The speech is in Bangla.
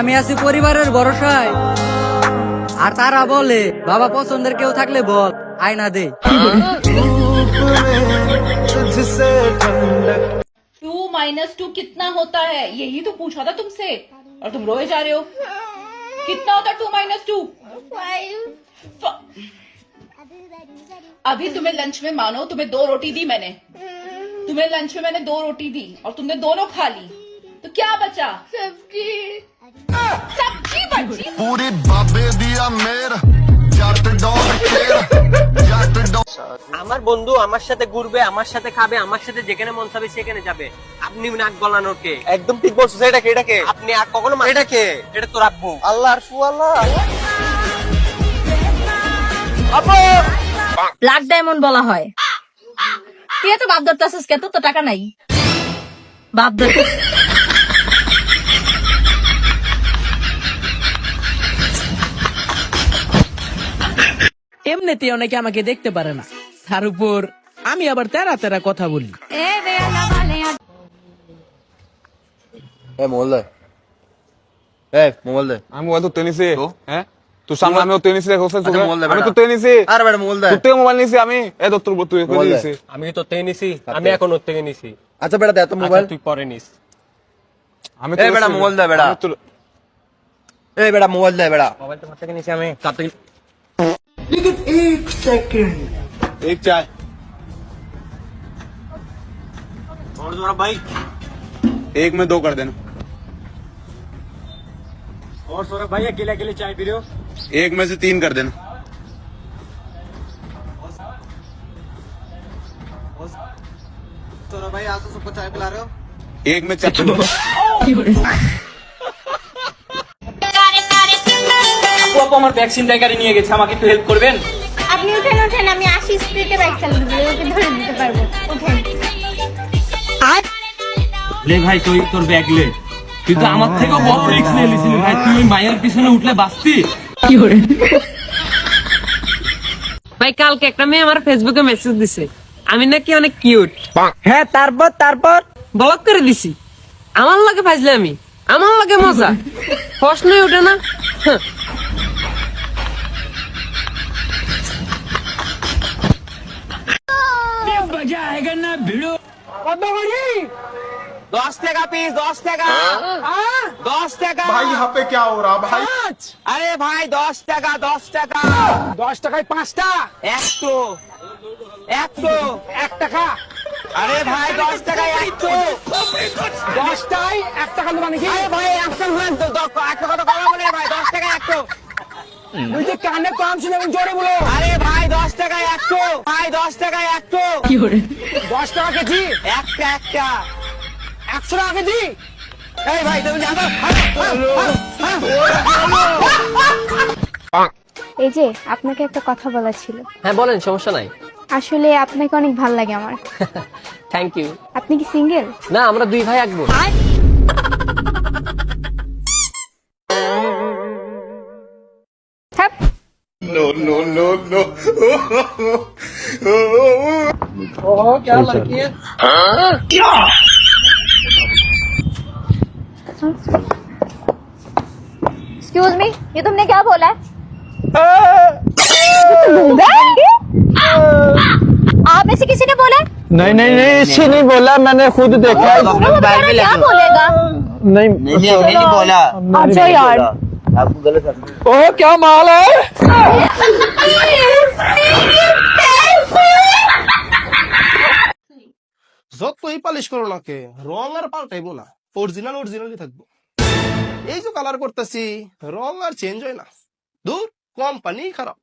আমি আছি পরিবারের ভরসায়, আর তারা বলে বাবা পছন্দের কেউ থাকলে বল, আয়না দে। 2 - 2 कितना होता है? यही तो पूछा था तुमसे और तुम रोए जा रहे हो। कितना होता है 2 - 2? 5। अभी तुम्हें लंच में मानो तुम्हें 2 रोटी दी मैंने, तुम्हें लंच में मैंने 2 रोटी दी और तुमने दोनों खा ली, तो क्या बचा? सब्जी। सब्जी बची। पूरी बाबे दिया मेर जट डॉग केर जट डॉग। আমার বন্ধু আমার সাথে ঘুরবে, আমার সাথে খাবে, আমার সাথে যেখানে মন চাবে সেখানে যাবে। আপনি নাক গলানোর কে? একদম ঠিক বলছো। এটাকে এটাকে আপনি আর কখনো এটাকে এটা তো রাখবো। আল্লাহর ফুয়াল্লাহ ব্ল্যাক ডায়মন্ড বলা হয়। তুই এত বাপ ধরতেছিস কে? তোর তো টাকা নাই। বাপ ধর এমনিতে অনেকে আমাকে দেখতে পারে না, তার উপর আমি আবার তেরা তেরা কথা বলি। মোবাইল দে, মোবাইল দে। আমি মোবাইল তো টেনিসি। হ্যাঁ তুই সামনে আমিও টেনিসি রেখেছিস। আমি তো টেনিসি। আরে বেটা মোবাইল দে। তুই থেকে মোবাইল নিছি আমি। এ দত্তর তুই কই দিছিস? আমি তো তেই নিছি, আমি এখন ওর থেকে নিছি। আচ্ছা বেটা দে তো মোবাইল। তুই পরে নিস। আমি এই বেটা মোবাইল দে বেটা। এই বেটা মোবাইল দে বেটা। মোবাইল তোমার থেকে নিছি আমি। তাতে एक चाय और जरा भाई, एक में 2 कर देना। और सौरभ भाई अकेले अकेले चाय पी रहे हो? एक में से 3 कर देना। सौरभ भाई आज तो सबको चाय पिला रहे हो? एक में 4। আপু আমার ভ্যাকসিনটা গাড়ি নিয়ে গেছে, আমাকে একটু হেল্প করবেন? আপনি উঠেন উঠেন, আমি 80 স্পিডে বাইক চালাতে পারি, ওকে ধরে দিতে পারবো। উঠেন। লে ভাই তুই তোর ব্যাগ লে, তুই তো আমার থেকেও বড় রিস্ক নিয়ে নিছিস ভাই। তুই ওই মায়ের পিছনে উঠলে বাঁচতি। কি করে? ভাই কালকে একটা মেয়ে আমার ফেসবুকে মেসেজ দিছে আমি নাকি অনেক কিউট। হ্যাঁ তারপর ব্লক করে দিছি। আমার লাগে ফাজলে, আমি আমার লাগে মজা, প্রশ্নই ওঠে না। হ্যাঁ। কত করি? 10 টাকা পিস, 10 টাকা। 10 টাকা भाई यहाँ पे क्या हो रहा भाई? আরে ভাই 10 টাকা, 10 টাকা। 10 টাকায় 5টা। একশো, 1 টাকা। আরে ভাই 10 টাকায় 100। 10টায় 1 টাকা দেবা নাকি? আরে ভাই 100 হন তো 100 কত কম বলে ভাই। 10 টাকায় 100। তুই যে কানে কম শুনে এবং জোরে বলো। আরে ভাই 10 টাকায় 100, ভাই 10 টাকায় 100। কি করে? 10 টাকা কেজি, একটা 100 টাকা কেজি। এই ভাই তুমি জানো? এই যে আপনাকে একটা কথা বলার ছিল। হ্যাঁ বলেন, সমস্যা নাই। আসলে আপনাকে অনেক ভালো লাগে আমার। Thank you. আপনি কি সিঙ্গেল? না, আমরা 2 ভাই আঁকবো। হ্যাঁ। क्या लड़की है? एक्सक्यूज मी, ये तुमने क्या बोला है? आप में से किसी ने बोला है? नहीं इसी नहीं बोला, मैंने खुद देखा। वो बेचारा क्या बोलेगा? नहीं नहीं बोला। अच्छा यार, आपको गलत समझ। ओ क्या माल है? যতই পালিশ করো না কে, রং আর পাল্টাইবো না, অরিজিনালি থাকবো। এই যে কালার করতেছি, রং আর চেঞ্জ হয় না। দূর, কোম্পানি খারাপ।